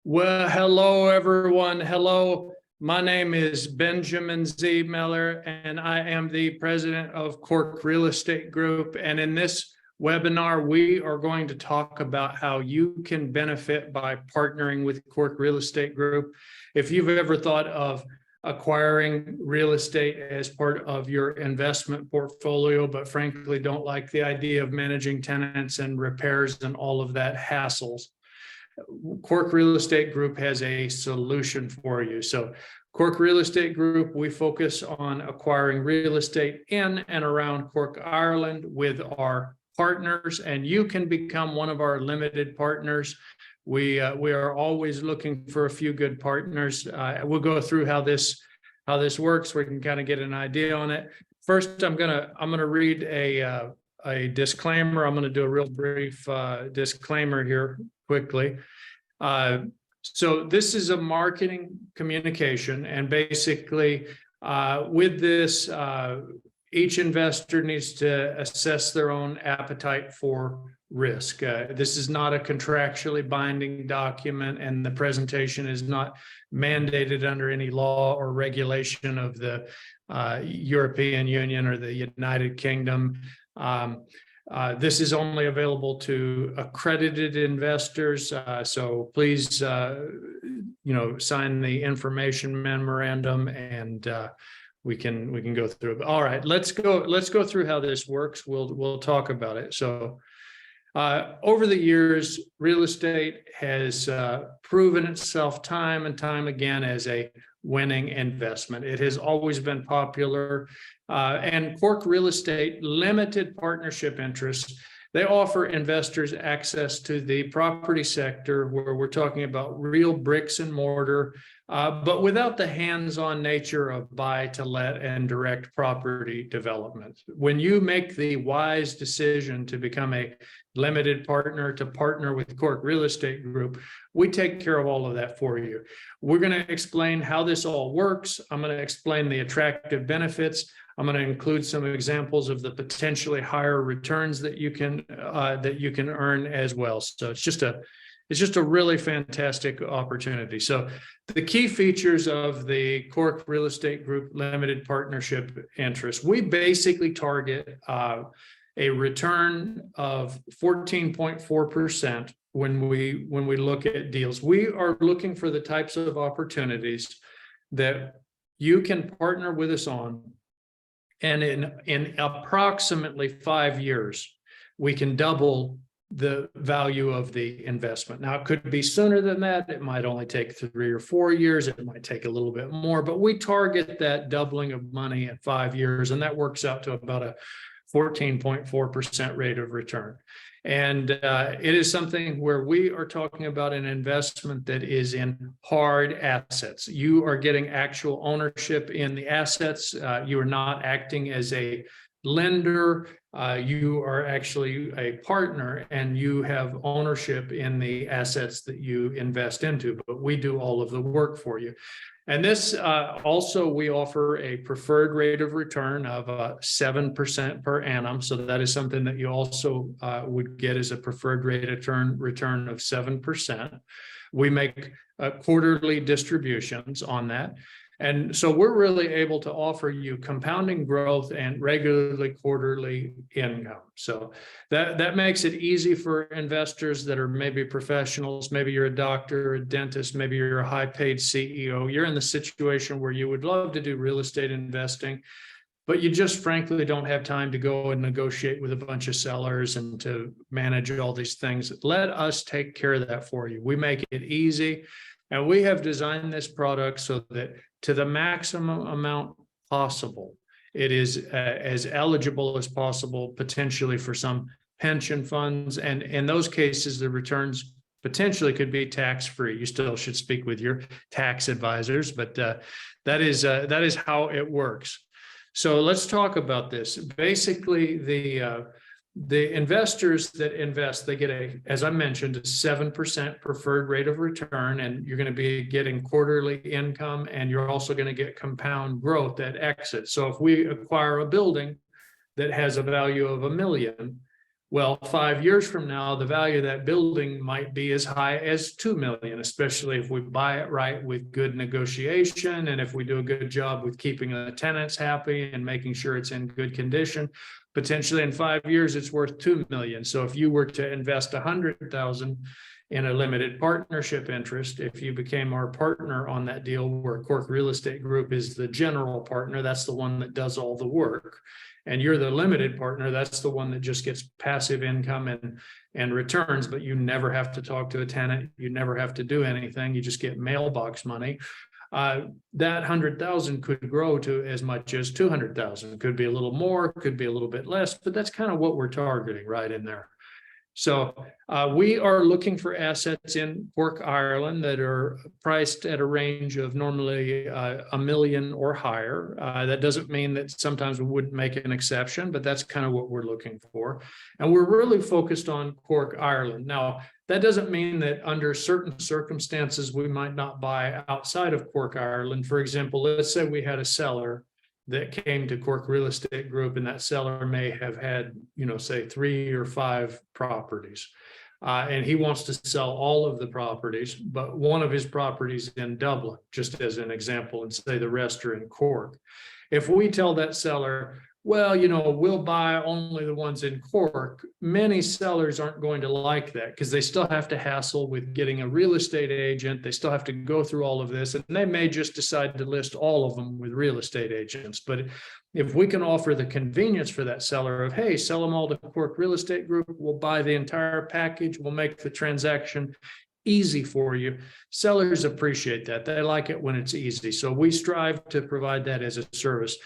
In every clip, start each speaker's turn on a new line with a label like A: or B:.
A: Well, hello, everyone. Hello. My name is Benjamin Z. Miller, and I am the president of Cork Real Estate Group. And in this webinar, we are going to talk about how you can benefit by partnering with Cork Real Estate Group. If you've ever thought of acquiring real estate as part of your investment portfolio, but frankly don't like the idea of managing tenants and repairs and all of that hassles, Cork Real Estate Group has a solution for you. So Cork Real Estate Group, we focus on acquiring real estate in and around Cork, Ireland with our partners, and you can become one of our limited partners. We are always looking for a few good partners. We'll go through how this works. We can kind of get an idea on it. First, I'm gonna read a disclaimer. I'm going to do a real brief disclaimer here quickly. So this is a marketing communication, and basically with this, each investor needs to assess their own appetite for risk. This is not a contractually binding document, and the presentation is not mandated under any law or regulation of the European Union or the United Kingdom. This is only available to accredited investors, so please, sign the information memorandum, and we can go through it. All right, let's go through how this works. We'll talk about it. So, over the years, real estate has proven itself time and time again as a winning investment. It has always been popular. And Cork Real Estate Limited Partnership Interests, they offer investors access to the property sector where we're talking about real bricks and mortar, but without the hands-on nature of buy to let and direct property development. When you make the wise decision to become a limited partner, to partner with Cork Real Estate Group, we take care of all of that for you. We're going to explain how this all works. I'm going to explain the attractive benefits. I'm going to include some examples of the potentially higher returns that you can earn as well. So it's just a really fantastic opportunity. So the key features of the Cork Real Estate Group Limited Partnership Interest, we basically target a return of 14.4% when we look at deals. We are looking for the types of opportunities that you can partner with us on, and in approximately 5 years, we can double the value of the investment. Now, it could be sooner than that. It might only take 3 or 4 years. It might take a little bit more, but we target that doubling of money at 5 years, and that works out to about a 14.4% rate of return. And it is something where we are talking about an investment that is in hard assets. You are getting actual ownership in the assets. You are not acting as a lender. You are actually a partner, and you have ownership in the assets that you invest into, but we do all of the work for you. And this also, we offer a preferred rate of return of 7% per annum. So that is something that you also would get as a preferred rate of return of 7%. We make quarterly distributions on that. And so we're really able to offer you compounding growth and regularly quarterly income. So that makes it easy for investors that are maybe professionals. Maybe you're a doctor, a dentist, maybe you're a high-paid CEO. You're in the situation where you would love to do real estate investing, but you just frankly don't have time to go and negotiate with a bunch of sellers and to manage all these things. Let us take care of that for you. We make it easy. And we have designed this product so that to the maximum amount possible, it is as eligible as possible, potentially for some pension funds. And in those cases, the returns potentially could be tax-free. You still should speak with your tax advisors, but that is how it works. So let's talk about this. Basically, the investors that invest, they get as I mentioned, a 7% preferred rate of return, and you're going to be getting quarterly income, and you're also going to get compound growth at exit. So if we acquire a building that has a value of $1 million, Well, 5 years from now, the value of that building might be as high as 2 million, especially if we buy it right with good negotiation. And if we do a good job with keeping the tenants happy and making sure it's in good condition, potentially in 5 years, it's worth 2 million. So if you were to invest 100,000 in a limited partnership interest, if you became our partner on that deal, where Cork Real Estate Group is the general partner, that's the one that does all the work, and you're the limited partner, that's the one that just gets passive income and returns, but you never have to talk to a tenant, you never have to do anything, you just get mailbox money. That 100,000 could grow to as much as 200,000. Could be a little more, could be a little bit less, but that's kind of what we're targeting right in there. So we are looking for assets in Cork, Ireland that are priced at a range of normally $1 million or higher. That doesn't mean that sometimes we wouldn't make an exception, but that's kind of what we're looking for. And we're really focused on Cork, Ireland. Now, that doesn't mean that under certain circumstances, we might not buy outside of Cork, Ireland. For example, let's say we had a seller that came to Cork Real Estate Group, and that seller may have had, say 3 or 5 properties. And he wants to sell all of the properties, but one of his properties in Dublin, just as an example, and say the rest are in Cork. If we tell that seller, well, we'll buy only the ones in Cork, many sellers aren't going to like that, because they still have to hassle with getting a real estate agent. They still have to go through all of this, and they may just decide to list all of them with real estate agents. But if we can offer the convenience for that seller of, hey, sell them all to Cork Real Estate Group, we'll buy the entire package, we'll make the transaction easy for you. Sellers appreciate that. They like it when it's easy. So we strive to provide that as a service.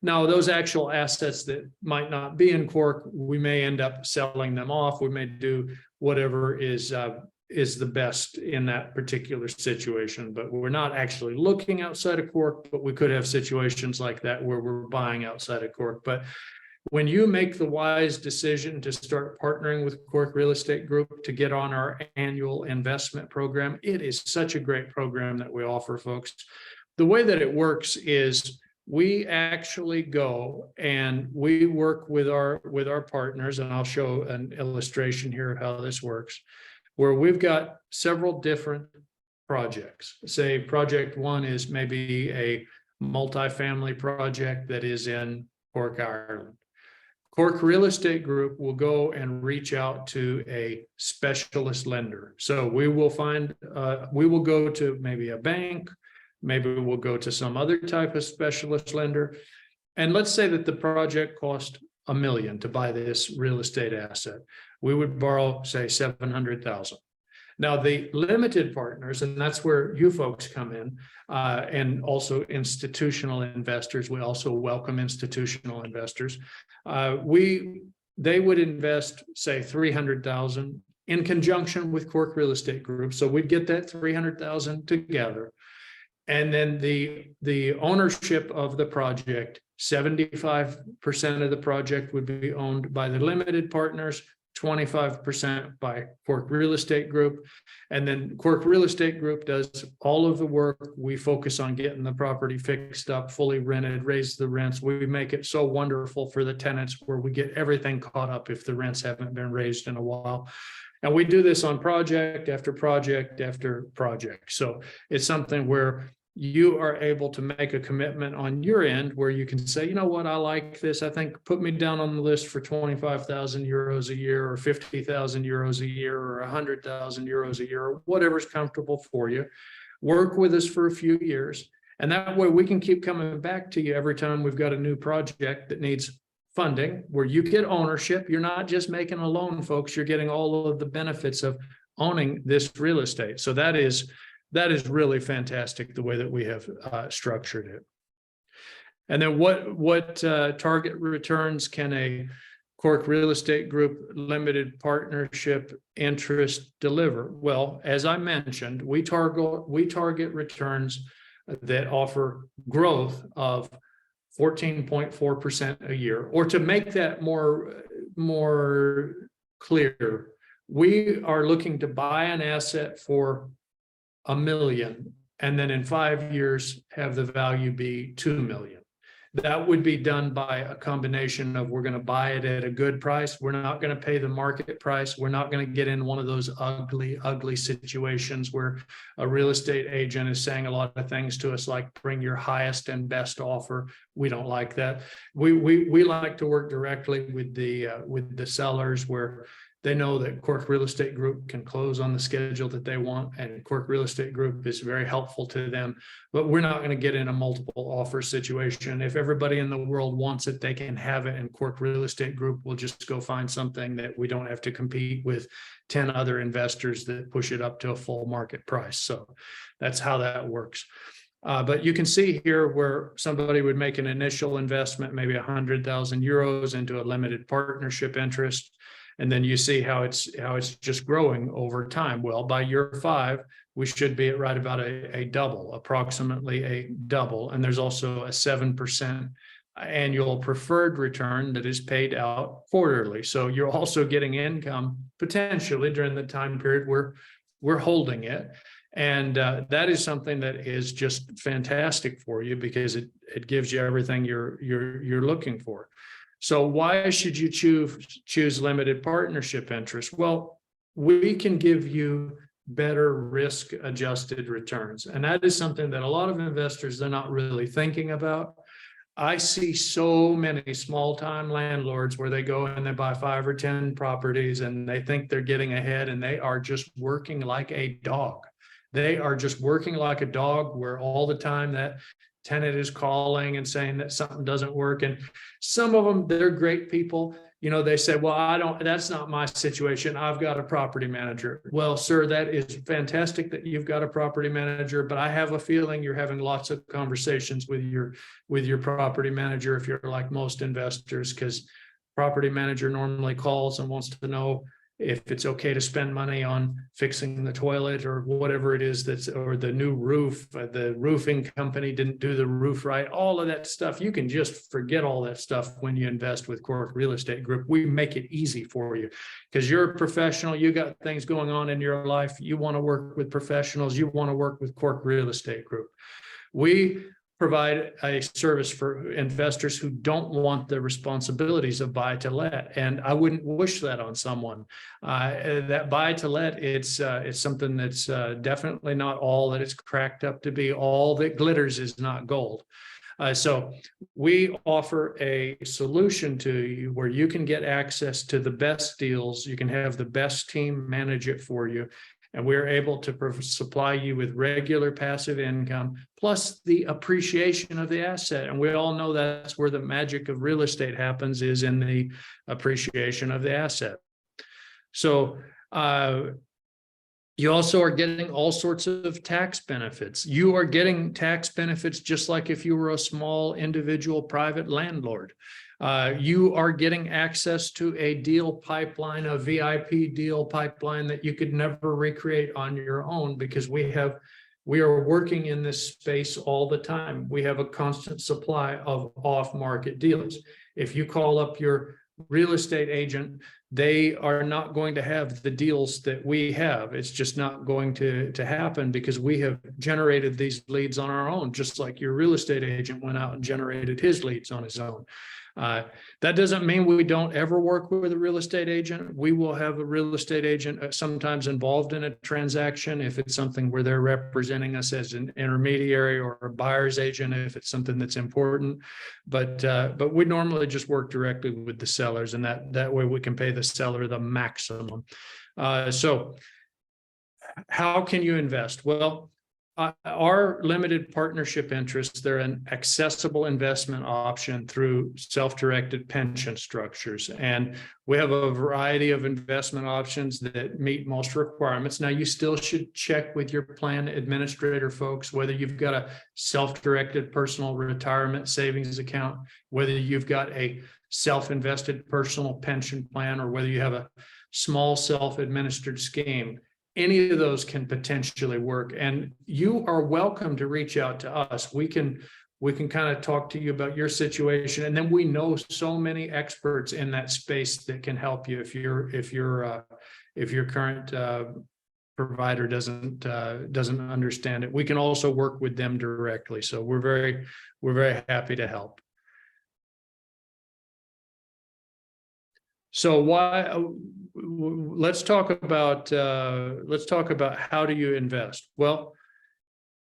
A: Now, those actual assets that might not be in Cork, we may end up selling them off. We may do whatever is the best in that particular situation, but we're not actually looking outside of Cork, but we could have situations like that where we're buying outside of Cork. But when you make the wise decision to start partnering with Cork Real Estate Group to get on our annual investment program, it is such a great program that we offer folks. The way that it works is we actually go and we work with our partners, and I'll show an illustration here of how this works, where we've got several different projects. Say project one is maybe a multifamily project that is in Cork, Ireland. Cork Real Estate Group will go and reach out to a specialist lender. So we will go to maybe a bank, maybe we'll go to some other type of specialist lender. And let's say that the project cost $1 million to buy this real estate asset. We would borrow, say, 700,000. Now, the limited partners, and that's where you folks come in, and also institutional investors. We also welcome institutional investors. They would invest, say, 300,000 in conjunction with Cork Real Estate Group. So we'd get that 300,000 together. And then the ownership of the project, 75% of the project would be owned by the limited partners, 25% by Cork Real Estate Group. And then Cork Real Estate Group does all of the work. We focus on getting the property fixed up, fully rented, raise the rents. We make it so wonderful for the tenants where we get everything caught up if the rents haven't been raised in a while. And we do this on project after project after project. So it's something where you are able to make a commitment on your end where you can say, you know what, I like this. I think put me down on the list for 25,000 euros a year, or 50,000 euros a year, or 100,000 euros a year, or whatever's comfortable for you. Work with us for a few years. And that way we can keep coming back to you every time we've got a new project that needs funding, where you get ownership. You're not just making a loan, folks. You're getting all of the benefits of owning this real estate. So that is really fantastic, the way that we have structured it. And then what target returns can a Cork Real Estate Group limited partnership interest deliver? Well, as I mentioned, we target returns that offer growth of 14.4% a year. Or to make that more clear, we are looking to buy an asset for $1 million, and then in 5 years have the value be $2 million. That would be done by a combination of, we're going to buy it at a good price. We're not going to pay the market price. We're not going to get in one of those ugly situations where a real estate agent is saying a lot of things to us like, bring your highest and best offer. We don't like that. We like to work directly with the sellers, where they know that Cork Real Estate Group can close on the schedule that they want, and Cork Real Estate Group is very helpful to them. But we're not going to get in a multiple offer situation. If everybody in the world wants it, they can have it, and Cork Real Estate Group will just go find something that we don't have to compete with 10 other investors that push it up to a full market price. So that's how that works. But you can see here where somebody would make an initial investment, maybe 100,000 euros into a limited partnership interest. And then you see how it's just growing over time. Well, by year 5, we should be at right about a double, approximately a double. And there's also a 7% annual preferred return that is paid out quarterly. So you're also getting income potentially during the time period where we're holding it. And that is something that is just fantastic for you, because it gives you everything you're looking for. So why should you choose limited partnership interest? Well, we can give you better risk-adjusted returns. And that is something that a lot of investors, they're not really thinking about. I see so many small-time landlords where they go and they buy 5 or 10 properties and they think they're getting ahead, and they are just working like a dog. They are just working like a dog, where all the time that tenant is calling and saying that something doesn't work. And some of them, they're great people. You know, they say, well, that's not my situation. I've got a property manager. Well, sir, that is fantastic that you've got a property manager, but I have a feeling you're having lots of conversations with your property manager, if you're like most investors, because property manager normally calls and wants to know if it's okay to spend money on fixing the toilet or whatever it is or the new roof, the roofing company didn't do the roof right, all of that stuff. You can just forget all that stuff when you invest with Cork Real Estate Group. We make it easy for you because you're a professional. You got things going on in your life. You want to work with professionals. You want to work with Cork Real Estate Group. We provide a service for investors who don't want the responsibilities of buy to let, and I wouldn't wish that on someone. That buy to let, it's something that's definitely not all that it's cracked up to be. All that glitters is not gold. So we offer a solution to you where you can get access to the best deals. You can have the best team manage it for you. And we're able to supply you with regular passive income, plus the appreciation of the asset. And we all know that's where the magic of real estate happens, is in the appreciation of the asset. So you also are getting all sorts of tax benefits. You are getting tax benefits just like if you were a small individual private landlord. You are getting access to a deal pipeline, a VIP deal pipeline that you could never recreate on your own, because we are working in this space all the time. We have a constant supply of off-market deals. If you call up your real estate agent, they are not going to have the deals that we have. It's just not going to happen, because we have generated these leads on our own, just like your real estate agent went out and generated his leads on his own. That doesn't mean we don't ever work with a real estate agent. We will have a real estate agent sometimes involved in a transaction if it's something where they're representing us as an intermediary, or a buyer's agent if it's something that's important. But we normally just work directly with the sellers, and that way we can pay the seller the maximum. So how can you invest? Well, our limited partnership interests, they're an accessible investment option through self-directed pension structures. And we have a variety of investment options that meet most requirements. Now, you still should check with your plan administrator folks, whether you've got a self-directed personal retirement savings account, whether you've got a self-invested personal pension plan, or whether you have a small self-administered scheme. Any of those can potentially work, and you are welcome to reach out to us. We can kind of talk to you about your situation, and then we know so many experts in that space that can help you if your current provider doesn't understand it. We can also work with them directly, so we're very happy to help. So let's talk about how do you invest? Well,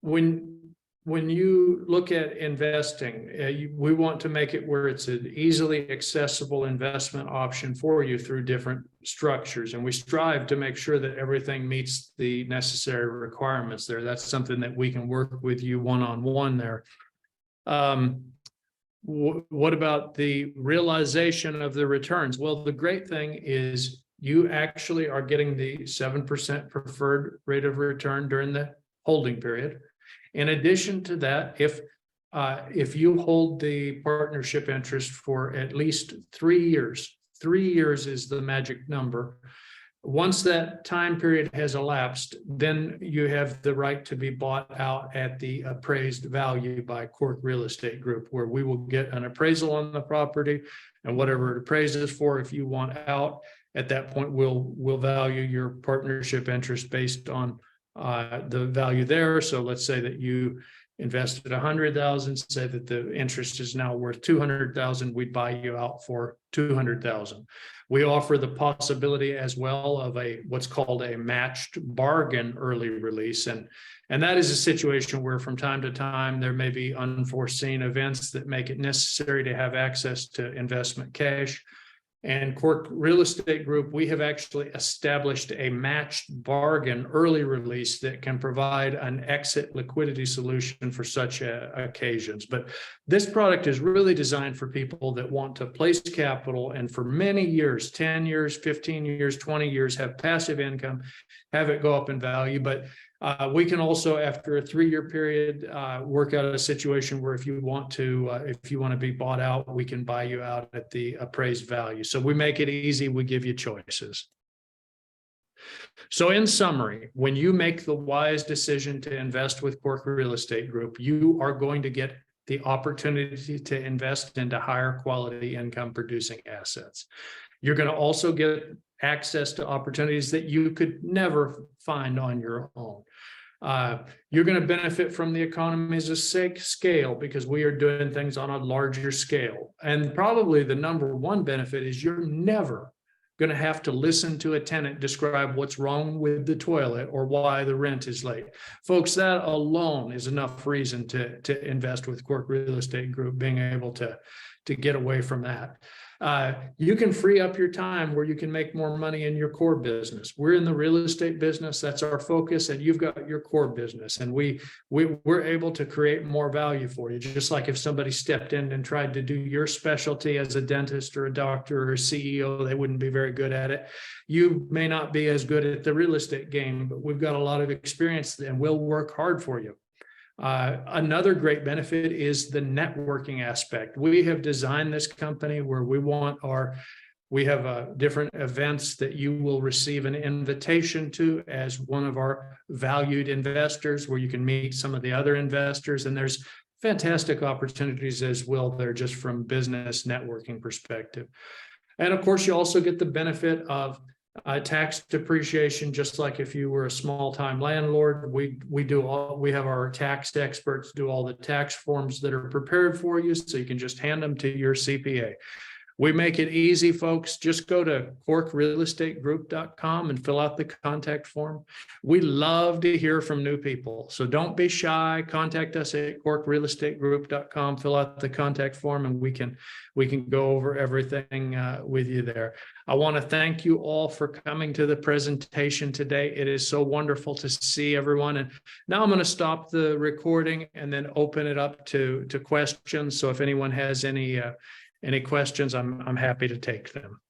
A: when you look at investing, we want to make it where it's an easily accessible investment option for you through different structures. And we strive to make sure that everything meets the necessary requirements there. That's something that we can work with you one-on-one there. What about the realization of the returns? Well, the great thing is you actually are getting the 7% preferred rate of return during the holding period. In addition to that, if you hold the partnership interest for at least 3 years, 3 years is the magic number. Once that time period has elapsed, then you have the right to be bought out at the appraised value by Cork Real Estate Group, where we will get an appraisal on the property, and whatever it appraises for, if you want out, at that point, we'll value your partnership interest based on the value there. So let's say that you invested 100,000, say that the interest is now worth 200,000, we'd buy you out for 200,000. We offer the possibility as well of what's called a matched bargain early release. And that is a situation where from time to time, there may be unforeseen events that make it necessary to have access to investment cash. And Cork Real Estate Group, we have actually established a matched bargain early release that can provide an exit liquidity solution for such occasions. But this product is really designed for people that want to place capital and for many years, 10 years, 15 years, 20 years, have passive income, have it go up in value. But we can also, after a 3-year period, work out a situation where if you want to be bought out, we can buy you out at the appraised value. So we make it easy. We give you choices. So in summary, when you make the wise decision to invest with Cork Real Estate Group, you are going to get the opportunity to invest into higher quality income producing assets. You're going to also get access to opportunities that you could never find on your own. You're going to benefit from the economies of scale because we are doing things on a larger scale. And probably the number one benefit is you're never going to have to listen to a tenant describe what's wrong with the toilet or why the rent is late. Folks, that alone is enough reason to invest with Cork Real Estate Group, being able to get away from that. You can free up your time where you can make more money in your core business. We're in the real estate business. That's our focus. And you've got your core business. And we're able to create more value for you. Just like if somebody stepped in and tried to do your specialty as a dentist or a doctor or a CEO, they wouldn't be very good at it. You may not be as good at the real estate game, but we've got a lot of experience and we'll work hard for you. Another great benefit is the networking aspect. We have designed this company where we have different events that you will receive an invitation to as one of our valued investors, where you can meet some of the other investors. And there's fantastic opportunities as well there, just from business networking perspective. And of course, you also get the benefit of tax depreciation, just like if you were a small-time landlord. We have our tax experts do all the tax forms that are prepared for you, so you can just hand them to your CPA. We make it easy, folks. Just go to corkrealestategroup.com and fill out the contact form. We love to hear from new people, so don't be shy. Contact us at corkrealestategroup.com, fill out the contact form, and we can go over everything with you there. I want to thank you all for coming to the presentation today. It is so wonderful to see everyone. And now I'm going to stop the recording and then open it up to questions. So if anyone has any questions, I'm happy to take them.